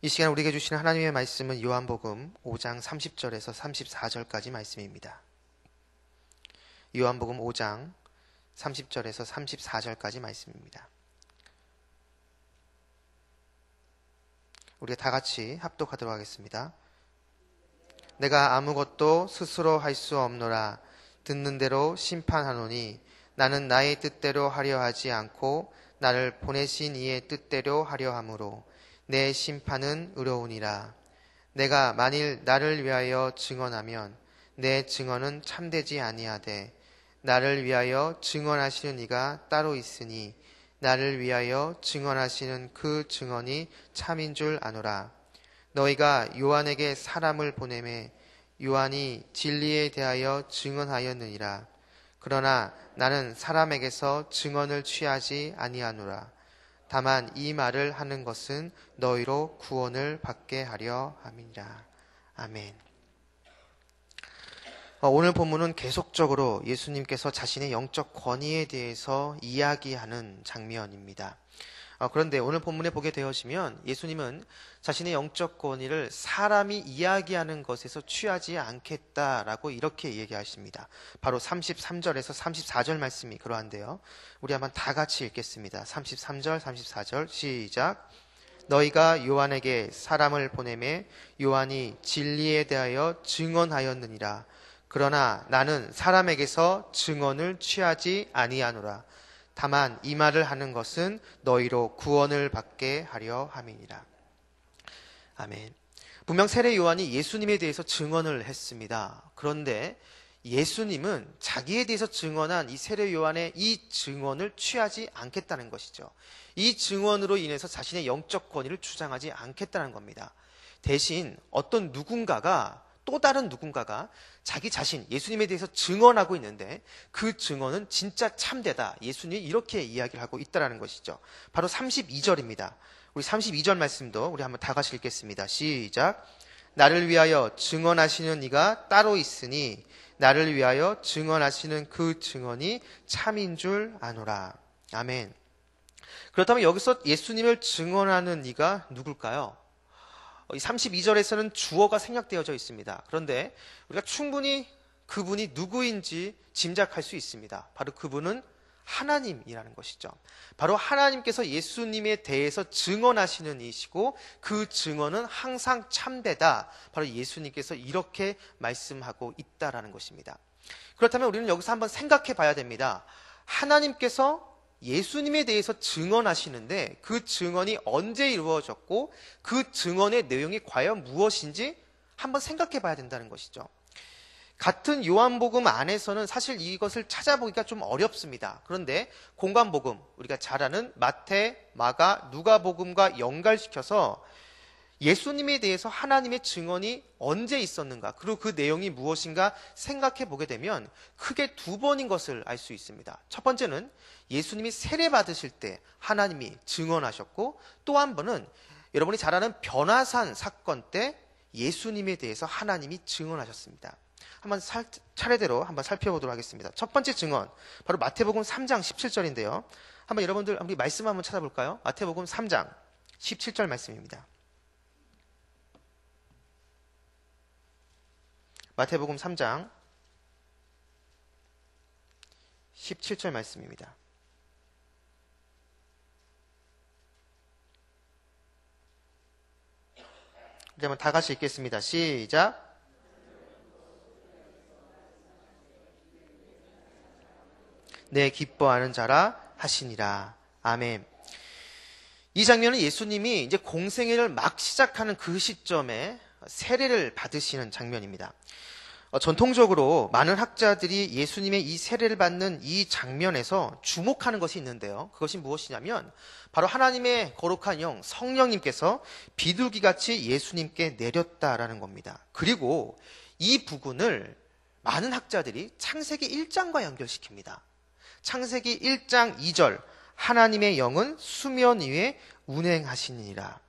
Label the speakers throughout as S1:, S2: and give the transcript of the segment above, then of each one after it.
S1: 이 시간 우리에게 주시는 하나님의 말씀은 요한복음 5장 30절에서 34절까지 말씀입니다. 요한복음 5장 30절에서 34절까지 말씀입니다. 우리가 다 같이 합독하도록 하겠습니다. 내가 아무것도 스스로 할 수 없노라. 듣는 대로 심판하노니 나는 나의 뜻대로 하려 하지 않고 나를 보내신 이의 뜻대로 하려 함으로 내 심판은 의로우니라. 내가 만일 나를 위하여 증언하면 내 증언은 참되지 아니하되 나를 위하여 증언하시는 이가 따로 있으니 나를 위하여 증언하시는 그 증언이 참인 줄 아노라. 너희가 요한에게 사람을 보내매 요한이 진리에 대하여 증언하였느니라. 그러나 나는 사람에게서 증언을 취하지 아니하노라. 다만 이 말을 하는 것은 너희로 구원을 받게 하려 함이라. 아멘. 오늘 본문은 계속적으로 예수님께서 자신의 영적 권위에 대해서 이야기하는 장면입니다. 그런데 오늘 본문에 보게 되어지면 예수님은 자신의 영적 권위를 사람이 이야기하는 것에서 취하지 않겠다라고 이렇게 얘기하십니다. 바로 33절에서 34절 말씀이 그러한데요. 우리 한번 다 같이 읽겠습니다. 33절, 34절 시작. 너희가 요한에게 사람을 보내매 요한이 진리에 대하여 증언하였느니라. 그러나 나는 사람에게서 증언을 취하지 아니하노라. 다만 이 말을 하는 것은 너희로 구원을 받게 하려 함이니라. 아멘. 분명 세례 요한이 예수님에 대해서 증언을 했습니다. 그런데 예수님은 자기에 대해서 증언한 이 세례 요한의 이 증언을 취하지 않겠다는 것이죠. 이 증언으로 인해서 자신의 영적 권위를 주장하지 않겠다는 겁니다. 대신 어떤 누군가가, 또 다른 누군가가 자기 자신, 예수님에 대해서 증언하고 있는데 그 증언은 진짜 참되다. 예수님이 이렇게 이야기를 하고 있다는 것이죠. 바로 32절입니다. 우리 32절 말씀도 우리 한번 다 같이 읽겠습니다. 시작. 나를 위하여 증언하시는 이가 따로 있으니 나를 위하여 증언하시는 그 증언이 참인 줄 아노라. 아멘. 그렇다면 여기서 예수님을 증언하는 이가 누굴까요? 32절에서는 주어가 생략되어져 있습니다. 그런데 우리가 충분히 그분이 누구인지 짐작할 수 있습니다. 바로 그분은 하나님이라는 것이죠. 바로 하나님께서 예수님에 대해서 증언하시는 이시고 그 증언은 항상 참되다. 바로 예수님께서 이렇게 말씀하고 있다라는 것입니다. 그렇다면 우리는 여기서 한번 생각해 봐야 됩니다. 하나님께서 예수님에 대해서 증언하시는데 그 증언이 언제 이루어졌고 그 증언의 내용이 과연 무엇인지 한번 생각해 봐야 된다는 것이죠. 같은 요한복음 안에서는 사실 이것을 찾아보기가 좀 어렵습니다. 그런데 공관복음, 우리가 잘 아는 마태, 마가, 누가복음과 연결시켜서 예수님에 대해서 하나님의 증언이 언제 있었는가, 그리고 그 내용이 무엇인가 생각해 보게 되면 크게 두 번인 것을 알 수 있습니다. 첫 번째는 예수님이 세례 받으실 때 하나님이 증언하셨고, 또 한 번은 여러분이 잘 아는 변화산 사건 때 예수님에 대해서 하나님이 증언하셨습니다. 한번 차례대로 한번 살펴보도록 하겠습니다. 첫 번째 증언, 바로 마태복음 3장 17절인데요. 한번 여러분들 우리 말씀 한번 찾아볼까요? 마태복음 3장 17절 말씀입니다. 마태복음 3장 17절 말씀입니다. 이제 한번 다 같이 읽겠습니다. 시작. 내 기뻐하는 자라 하시니라. 아멘. 이 장면은 예수님이 이제 공생애를 막 시작하는 그 시점에 세례를 받으시는 장면입니다. 전통적으로 많은 학자들이 예수님의 이 세례를 받는 이 장면에서 주목하는 것이 있는데요. 그것이 무엇이냐면 바로 하나님의 거룩한 영, 성령님께서 비둘기같이 예수님께 내렸다라는 겁니다. 그리고 이 부분을 많은 학자들이 창세기 1장과 연결시킵니다. 창세기 1장 2절, 하나님의 영은 수면 위에 운행하시니라.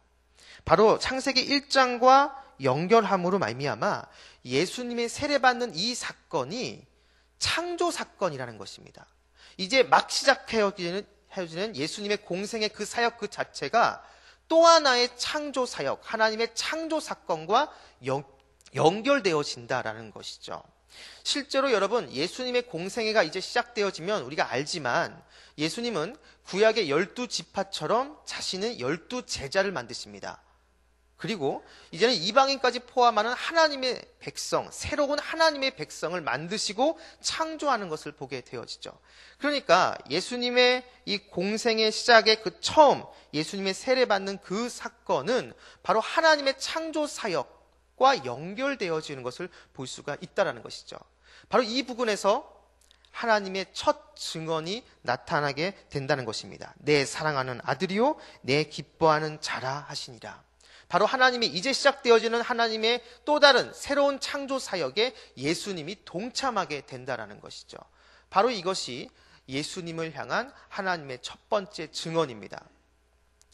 S1: 바로 창세기 1장과 연결함으로 말미암아 예수님의 세례받는 이 사건이 창조 사건이라는 것입니다. 이제 막 시작해지는 예수님의 공생의 그 사역 그 자체가 또 하나의 창조 사역, 하나님의 창조 사건과 연결되어진다라는 것이죠. 실제로 여러분, 예수님의 공생애가 이제 시작되어지면 우리가 알지만 예수님은 구약의 12지파처럼 자신의 12제자를 만드십니다. 그리고 이제는 이방인까지 포함하는 하나님의 백성, 새로운 하나님의 백성을 만드시고 창조하는 것을 보게 되어지죠. 그러니까 예수님의 이 공생의 시작의 그 처음, 예수님의 세례받는 그 사건은 바로 하나님의 창조 사역과 연결되어지는 것을 볼 수가 있다는 것이죠. 바로 이 부분에서 하나님의 첫 증언이 나타나게 된다는 것입니다. 내 사랑하는 아들이요 내 기뻐하는 자라 하시니라. 바로 하나님의 이제 시작되어지는 하나님의 또 다른 새로운 창조 사역에 예수님이 동참하게 된다는 것이죠. 바로 이것이 예수님을 향한 하나님의 첫 번째 증언입니다.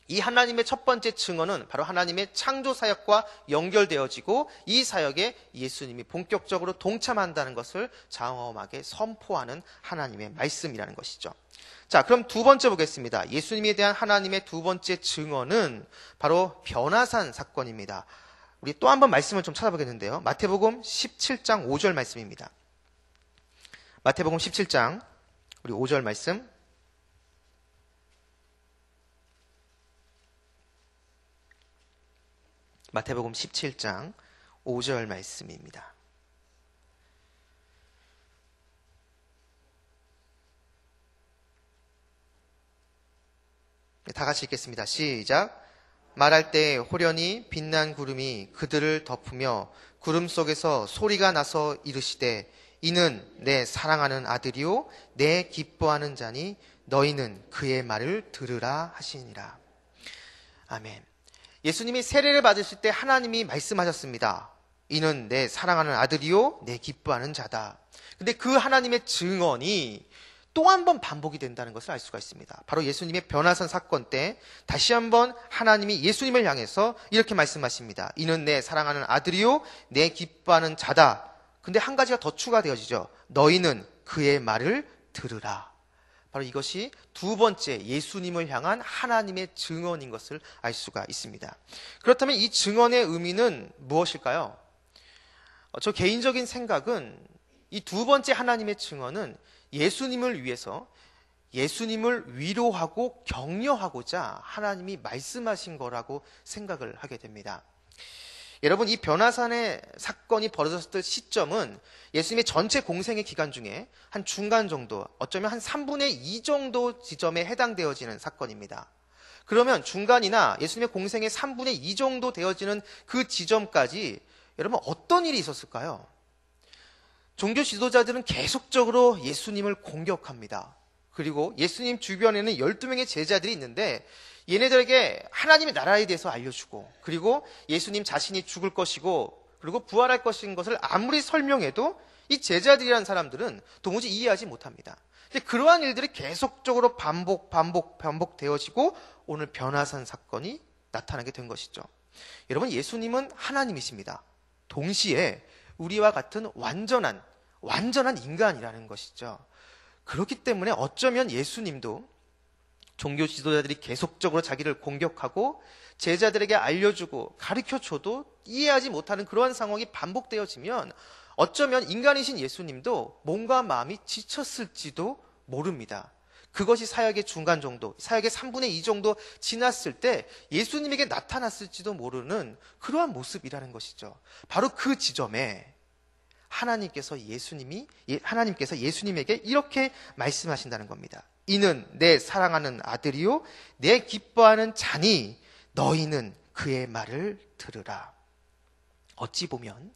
S1: 이 하나님의 첫 번째 증언은 바로 하나님의 창조 사역과 연결되어지고 이 사역에 예수님이 본격적으로 동참한다는 것을 장엄하게 선포하는 하나님의 말씀이라는 것이죠. 자, 그럼 두 번째 보겠습니다. 예수님에 대한 하나님의 두 번째 증언은 바로 변화산 사건입니다. 우리 또 한 번 말씀을 좀 찾아보겠는데요. 마태복음 17장 5절 말씀입니다. 마태복음 17장 우리 5절 말씀. 마태복음 17장 5절 말씀입니다. 다 같이 읽겠습니다. 시작. 말할 때 호련히 빛난 구름이 그들을 덮으며 구름 속에서 소리가 나서 이르시되 이는 내 사랑하는 아들이요 내 기뻐하는 자니 너희는 그의 말을 들으라 하시니라. 아멘. 예수님이 세례를 받으실 때 하나님이 말씀하셨습니다. 이는 내 사랑하는 아들이요 내 기뻐하는 자다. 근데 그 하나님의 증언이 또 한 번 반복이 된다는 것을 알 수가 있습니다. 바로 예수님의 변화산 사건 때 다시 한번 하나님이 예수님을 향해서 이렇게 말씀하십니다. 이는 내 사랑하는 아들이요 내 기뻐하는 자다. 근데 한 가지가 더 추가되어지죠. 너희는 그의 말을 들으라. 바로 이것이 두 번째 예수님을 향한 하나님의 증언인 것을 알 수가 있습니다. 그렇다면 이 증언의 의미는 무엇일까요? 저 개인적인 생각은 이 두 번째 하나님의 증언은 예수님을 위해서 예수님을 위로하고 격려하고자 하나님이 말씀하신 거라고 생각을 하게 됩니다. 여러분, 이 변화산의 사건이 벌어졌을 시점은 예수님의 전체 공생의 기간 중에 한 중간 정도, 어쩌면 한 3분의 2 정도 지점에 해당되어지는 사건입니다. 그러면 중간이나 예수님의 공생의 3분의 2 정도 되어지는 그 지점까지 여러분 어떤 일이 있었을까요? 종교 지도자들은 계속적으로 예수님을 공격합니다. 그리고 예수님 주변에는 12명의 제자들이 있는데 얘네들에게 하나님의 나라에 대해서 알려주고 그리고 예수님 자신이 죽을 것이고 그리고 부활할 것인 것을 아무리 설명해도 이 제자들이라는 사람들은 도무지 이해하지 못합니다. 근데 그러한 일들이 계속적으로 반복되어지고 오늘 변화산 사건이 나타나게 된 것이죠. 여러분, 예수님은 하나님이십니다. 동시에 우리와 같은 완전한 인간이라는 것이죠. 그렇기 때문에 어쩌면 예수님도 종교 지도자들이 계속적으로 자기를 공격하고 제자들에게 알려주고 가르쳐줘도 이해하지 못하는 그러한 상황이 반복되어지면 어쩌면 인간이신 예수님도 몸과 마음이 지쳤을지도 모릅니다. 그것이 사역의 중간 정도, 사역의 3분의 2 정도 지났을 때 예수님에게 나타났을지도 모르는 그러한 모습이라는 것이죠. 바로 그 지점에 하나님께서 예수님에게 이렇게 말씀하신다는 겁니다. 이는 내 사랑하는 아들이요 내 기뻐하는 자니 너희는 그의 말을 들으라. 어찌 보면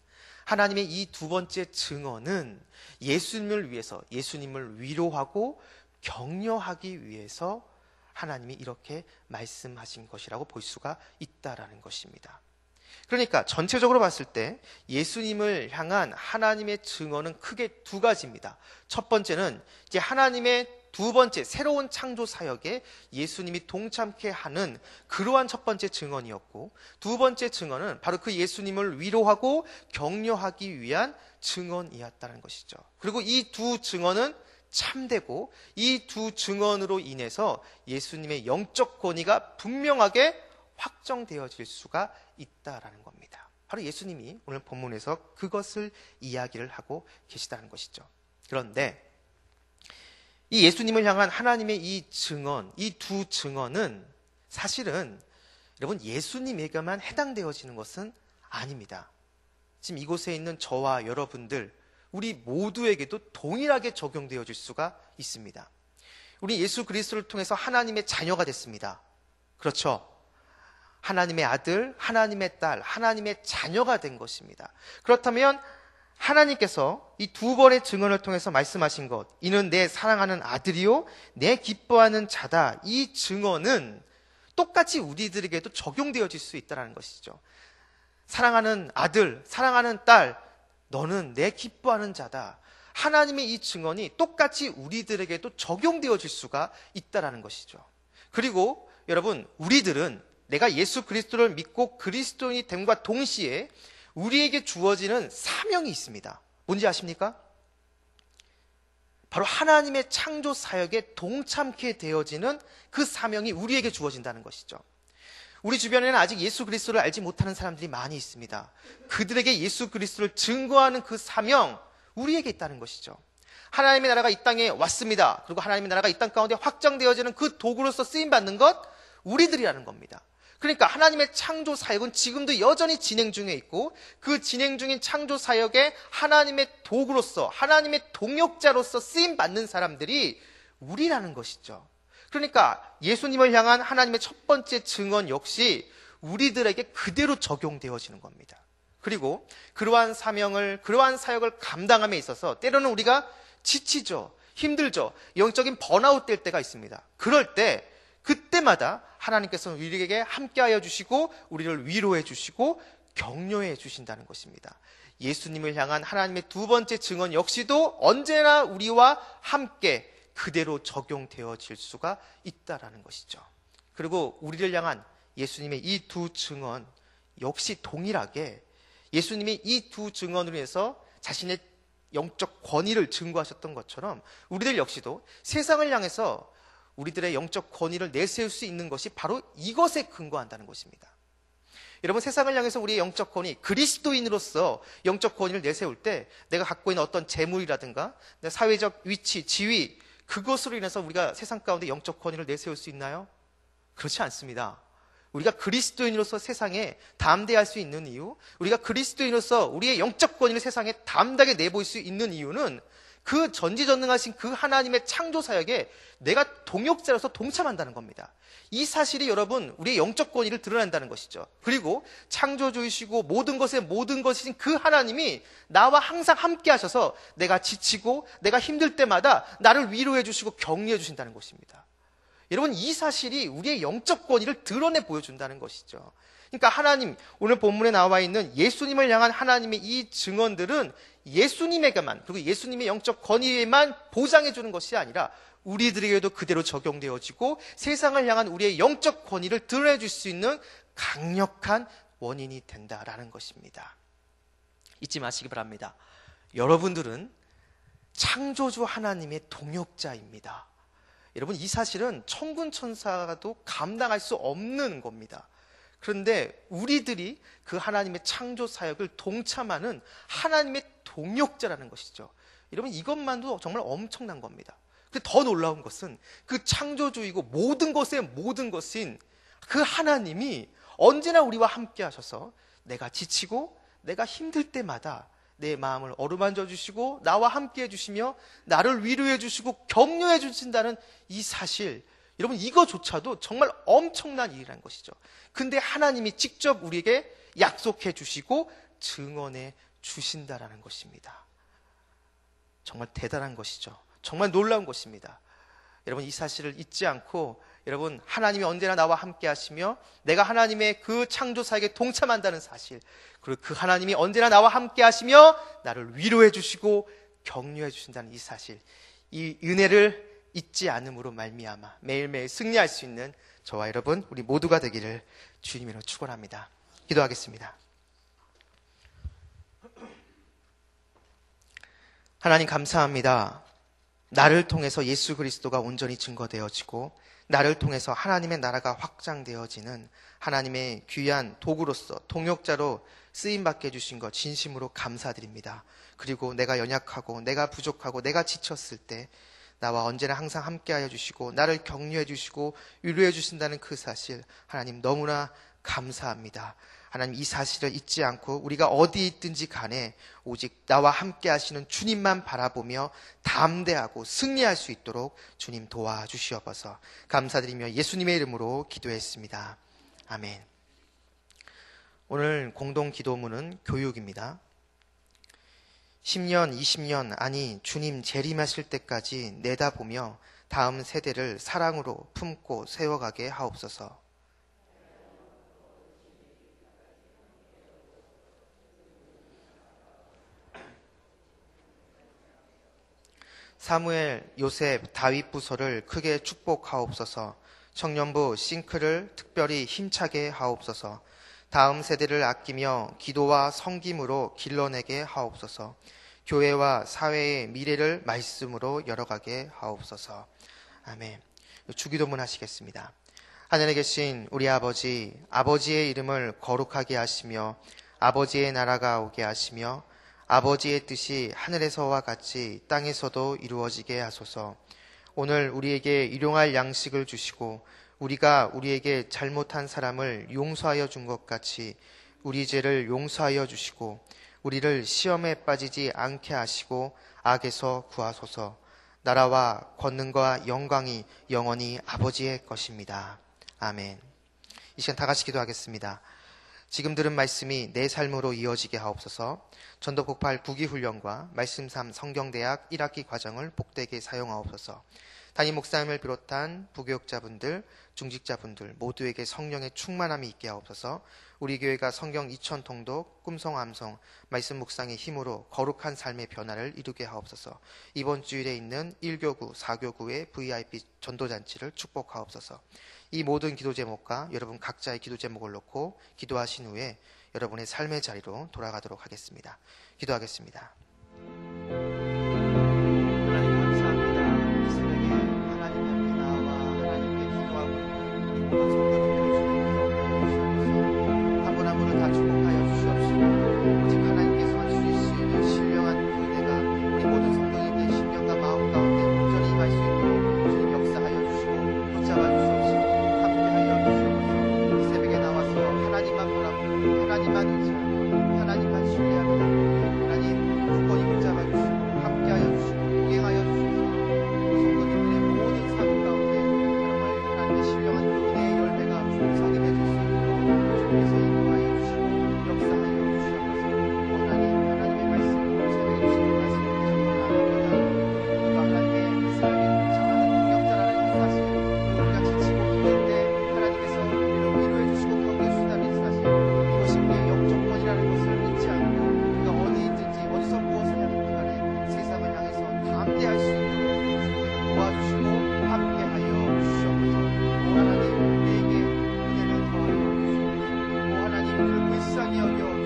S1: 하나님의 이 두 번째 증언은 예수님을 위해서, 예수님을 위로하고 격려하기 위해서 하나님이 이렇게 말씀하신 것이라고 볼 수가 있다라는 것입니다. 그러니까 전체적으로 봤을 때 예수님을 향한 하나님의 증언은 크게 두 가지입니다. 첫 번째는 이제 하나님의 두 번째 새로운 창조 사역에 예수님이 동참케 하는 그러한 첫 번째 증언이었고, 두 번째 증언은 바로 그 예수님을 위로하고 격려하기 위한 증언이었다는 것이죠. 그리고 이 두 증언은 참되고 이 두 증언으로 인해서 예수님의 영적 권위가 분명하게 확정되어질 수가 있다라는 겁니다. 바로 예수님이 오늘 본문에서 그것을 이야기를 하고 계시다는 것이죠. 그런데 이 예수님을 향한 하나님의 이 증언, 이 두 증언은 사실은 여러분 예수님에게만 해당되어지는 것은 아닙니다. 지금 이곳에 있는 저와 여러분들, 우리 모두에게도 동일하게 적용되어질 수가 있습니다. 우리 예수 그리스도를 통해서 하나님의 자녀가 됐습니다. 그렇죠? 하나님의 아들, 하나님의 딸, 하나님의 자녀가 된 것입니다. 그렇다면 하나님께서 이 두 번의 증언을 통해서 말씀하신 것, 이는 내 사랑하는 아들이요 내 기뻐하는 자다. 이 증언은 똑같이 우리들에게도 적용되어질 수 있다는 것이죠. 사랑하는 아들, 사랑하는 딸, 너는 내 기뻐하는 자다. 하나님의 이 증언이 똑같이 우리들에게도 적용되어질 수가 있다는 것이죠. 그리고 여러분, 우리들은 내가 예수 그리스도를 믿고 그리스도인이 됨과 동시에 우리에게 주어지는 사명이 있습니다. 뭔지 아십니까? 바로 하나님의 창조 사역에 동참케 되어지는 그 사명이 우리에게 주어진다는 것이죠. 우리 주변에는 아직 예수 그리스도를 알지 못하는 사람들이 많이 있습니다. 그들에게 예수 그리스도를 증거하는 그 사명, 우리에게 있다는 것이죠. 하나님의 나라가 이 땅에 왔습니다. 그리고 하나님의 나라가 이 땅 가운데 확장되어지는 그 도구로서 쓰임받는 것, 우리들이라는 겁니다. 그러니까 하나님의 창조 사역은 지금도 여전히 진행 중에 있고, 그 진행 중인 창조 사역에 하나님의 도구로서, 하나님의 동역자로서 쓰임받는 사람들이 우리라는 것이죠. 그러니까 예수님을 향한 하나님의 첫 번째 증언 역시 우리들에게 그대로 적용되어지는 겁니다. 그리고 그러한 사명을, 그러한 사역을 감당함에 있어서 때로는 우리가 지치죠, 힘들죠, 영적인 번아웃 될 때가 있습니다. 그럴 때, 그때마다 하나님께서 우리에게 함께하여 주시고 우리를 위로해 주시고 격려해 주신다는 것입니다. 예수님을 향한 하나님의 두 번째 증언 역시도 언제나 우리와 함께 그대로 적용되어질 수가 있다는 것이죠. 그리고 우리를 향한 예수님의 이 두 증언 역시 동일하게 예수님이 이 두 증언으로 해서 자신의 영적 권위를 증거하셨던 것처럼 우리들 역시도 세상을 향해서 우리들의 영적 권위를 내세울 수 있는 것이 바로 이것에 근거한다는 것입니다. 여러분, 세상을 향해서 우리의 영적 권위, 그리스도인으로서 영적 권위를 내세울 때 내가 갖고 있는 어떤 재물이라든가 내 사회적 위치, 지위, 그것으로 인해서 우리가 세상 가운데 영적 권위를 내세울 수 있나요? 그렇지 않습니다. 우리가 그리스도인으로서 세상에 담대할 수 있는 이유, 우리가 그리스도인으로서 우리의 영적 권위를 세상에 담대하게 내보일 수 있는 이유는 그 전지전능하신 그 하나님의 창조 사역에 내가 동역자로서 동참한다는 겁니다. 이 사실이 여러분 우리의 영적 권위를 드러낸다는 것이죠. 그리고 창조주이시고 모든 것의 모든 것이신 그 하나님이 나와 항상 함께 하셔서 내가 지치고 내가 힘들 때마다 나를 위로해 주시고 격려해 주신다는 것입니다. 여러분, 이 사실이 우리의 영적 권위를 드러내 보여준다는 것이죠. 그러니까 하나님, 오늘 본문에 나와 있는 예수님을 향한 하나님의 이 증언들은 예수님에게만, 그리고 예수님의 영적 권위에만 보장해 주는 것이 아니라 우리들에게도 그대로 적용되어지고 세상을 향한 우리의 영적 권위를 드러내 줄 수 있는 강력한 원인이 된다라는 것입니다. 잊지 마시기 바랍니다. 여러분들은 창조주 하나님의 동역자입니다. 여러분, 이 사실은 천군 천사도 감당할 수 없는 겁니다. 그런데 우리들이 그 하나님의 창조 사역을 동참하는 하나님의 동역자라는 것이죠. 여러분, 이것만도 정말 엄청난 겁니다. 더 놀라운 것은 그 창조주이고 모든 것의 모든 것인 그 하나님이 언제나 우리와 함께 하셔서 내가 지치고 내가 힘들 때마다 내 마음을 어루만져 주시고 나와 함께 해주시며 나를 위로해 주시고 격려해 주신다는 이 사실, 여러분, 이거조차도 정말 엄청난 일이라는 것이죠. 근데 하나님이 직접 우리에게 약속해 주시고 증언해 주신다라는 것입니다. 정말 대단한 것이죠. 정말 놀라운 것입니다. 여러분, 이 사실을 잊지 않고 여러분, 하나님이 언제나 나와 함께 하시며 내가 하나님의 그 창조 사역에 동참한다는 사실, 그리고 그 하나님이 언제나 나와 함께 하시며 나를 위로해 주시고 격려해 주신다는 이 사실, 이 은혜를 잊지 않음으로 말미암아 매일매일 승리할 수 있는 저와 여러분, 우리 모두가 되기를 주님으로 축원합니다. 기도하겠습니다. 하나님, 감사합니다. 나를 통해서 예수 그리스도가 온전히 증거되어지고 나를 통해서 하나님의 나라가 확장되어지는 하나님의 귀한 도구로서 동역자로 쓰임받게 해주신 것 진심으로 감사드립니다. 그리고 내가 연약하고 내가 부족하고 내가 지쳤을 때 나와 언제나 항상 함께하여 주시고 나를 격려해 주시고 위로해 주신다는 그 사실 하나님 너무나 감사합니다. 하나님 이 사실을 잊지 않고 우리가 어디 있든지 간에 오직 나와 함께 하시는 주님만 바라보며 담대하고 승리할 수 있도록 주님 도와주시옵소서. 감사드리며 예수님의 이름으로 기도했습니다. 아멘. 오늘 공동 기도문은 교육입니다. 10년, 20년, 아니 주님 재림하실 때까지 내다보며 다음 세대를 사랑으로 품고 세워가게 하옵소서. 사무엘, 요셉, 다윗 부서를 크게 축복하옵소서. 청년부 싱크를 특별히 힘차게 하옵소서. 다음 세대를 아끼며 기도와 섬김으로 길러내게 하옵소서. 교회와 사회의 미래를 말씀으로 열어가게 하옵소서. 아멘. 주기도문 하시겠습니다. 하늘에 계신 우리 아버지, 아버지의 이름을 거룩하게 하시며 아버지의 나라가 오게 하시며 아버지의 뜻이 하늘에서와 같이 땅에서도 이루어지게 하소서. 오늘 우리에게 일용할 양식을 주시고 우리가 우리에게 잘못한 사람을 용서하여 준 것 같이 우리 죄를 용서하여 주시고 우리를 시험에 빠지지 않게 하시고 악에서 구하소서. 나라와 권능과 영광이 영원히 아버지의 것입니다. 아멘. 이 시간 다 같이 기도하겠습니다. 지금 들은 말씀이 내 삶으로 이어지게 하옵소서. 전도폭발 9기 훈련과 말씀 3 성경대학 1학기 과정을 복되게 사용하옵소서. 담임 목사님을 비롯한 부교육자분들, 중직자분들 모두에게 성령의 충만함이 있게 하옵소서. 우리 교회가 성경 2000 통독, 꿈성 암송, 말씀 묵상의 힘으로 거룩한 삶의 변화를 이루게 하옵소서. 이번 주일에 있는 1교구, 4교구의 VIP 전도잔치를 축복하옵소서. 이 모든 기도 제목과 여러분 각자의 기도 제목을 놓고 기도하신 후에 여러분의 삶의 자리로 돌아가도록 하겠습니다. 기도하겠습니다. 하나님 감사합니다. 이 새벽에 하나님 앞에 나와 하나님께 기도하고 있는 우리 모든 성도님들을 주님 기억하여 주시옵소서. 한 분 한 분을 다 축복하여 주시옵시고 오직 하나님께서만 주실 수 있는 신령한 은혜가 우리 모든 성도님들의 심령과 마음 가운데 온전히 임할 수 있도록 주님 역사하여 주시고 붙잡아 주시옵시고 함께하여 주시옵소서. 이 새벽에 나와서 하나님만 바라보고 하나님만 의지하고 하나님만 신뢰하며 하나님 굳건히 붙잡아 주시고 함께하여 주시고 동행하여 주시옵소서. 성도님들의 모든 삶 가운데 정말 하나님의 신령한 은혜의 열매가 풍성하게 맺을 수 있도록 주님께서 인도하여 주시고 역사하여 주시옵소서. 하나님의 말씀으로 새벽에 주시는 말씀을 전합니다. 우리가 하나님의 사랑에 동참하는 동역자라는 이 사실, 우리가 지치고 힘들 때 하나님께서 우리를 위로해 주시고 격려해 주신다는 이 사실, 이것이 우리의 영적권이라는 것을 잊지 않고 우리가 어디 있든지 어디서 무엇을 하든지 간에 세상을 향해서 담대할 수 있도록 주님께서 도와주시고 함께하여 주시옵소서. 오 하나님 우리에게 은혜를 더하여 주시옵소서. 오 하나님 우리를 불쌍히 여겨